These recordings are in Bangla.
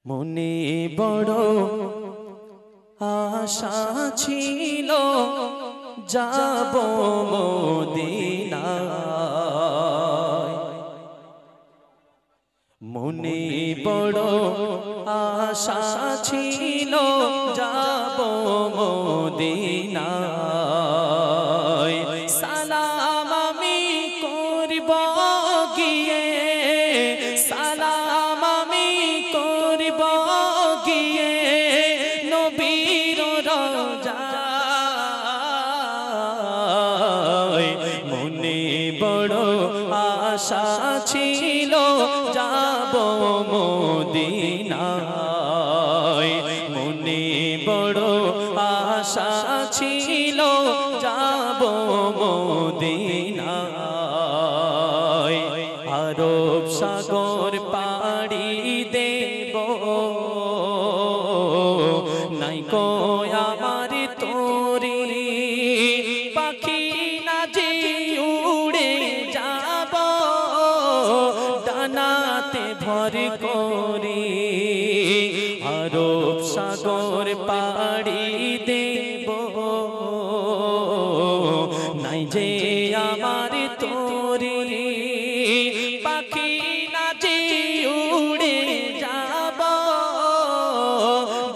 মনে বড় আশা ছিল যাব মদিনায়। মনে বড় আশা ছিল যাব মদিনায়। সালাম আমি করব গিয়ে, সালাম আমি করব গিয়ে নবীর রওজায়। মনে বড় আশা ছিল যাব মদিনায়। মনে বড় আশা ছিল যাব মদিনায়। আরব সাগর পাড়ি দেব, নাই কো আমার তোরি পাখি না যে উড়ে যাব ডানাতে ভর করি। আরব সাগর পাড়ি দেব, নাই যে আমার তোরি পাখি না যে উড়ে যাব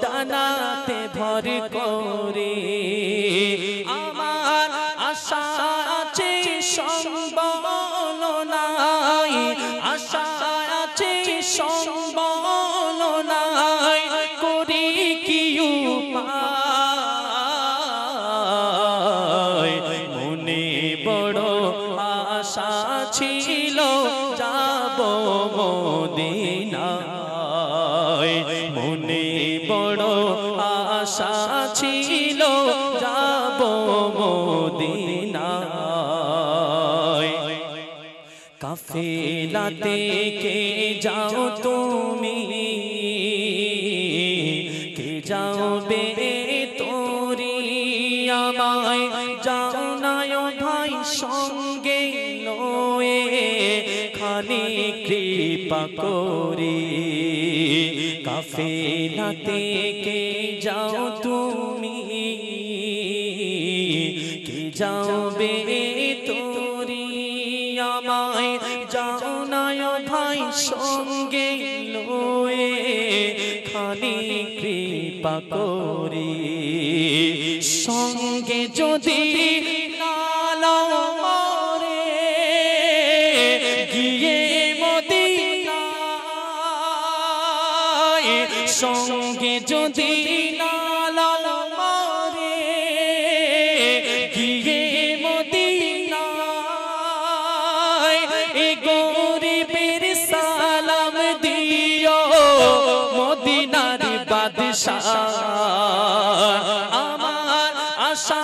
ডানাতে ভর করি। আমার আশা আছে সম্বল নাই, আশা আছে সম্বল নাই, করি কি উপায়। মনে বড় আশা ছিল যাব মদিনায়। মনে বড় আশা ছিল যাব মদিনায়। কাফেলাতে কে যাও তুমি, কে যাবে তোরি আমায় যাও নাই ভাই সঙ্গে লয়ে খালি কৃপা করি। কাফেলাতে কে যাও তুমি, কে যাবে তোরি আমায় যাও নাই ভাই সঙ্গে লয়ে খালি কৃপা করি। সঙ্গে যদি লালাও মরে গিয়ে মদিনায়, সঙ্গে যদি লালাও মরে গিয়ে মদিনায়, এ গরিবের সালাম দিও মদিনার বাদশাহ। আমার আশা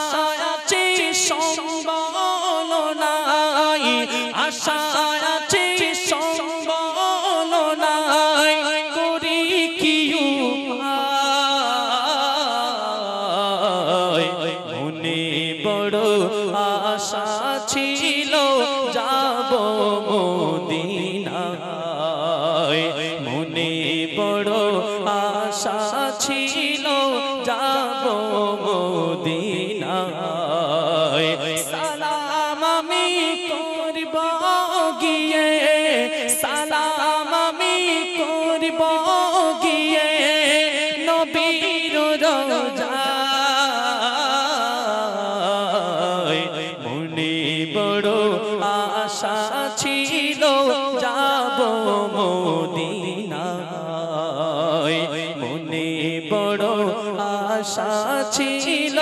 আছে সম্বল নাই, আশা আছে সম্বল নাই, করি কি উপায়। মনে বড় আশা ছিল যাব মদিনায়। মনে বড় আশা ছিল যাব মদিনায়। সালাম আমি করব গিয়ে, সালাম আমি করব গিয়ে নবীর রওজায়। মনে বড় আশা ছিল যাব মদিনায়। মনে বড় আশা ছিল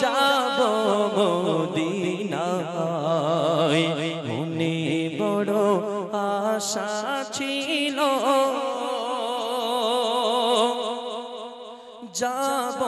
যাব মদিনায়। মনে বড় আশা ছিল যাব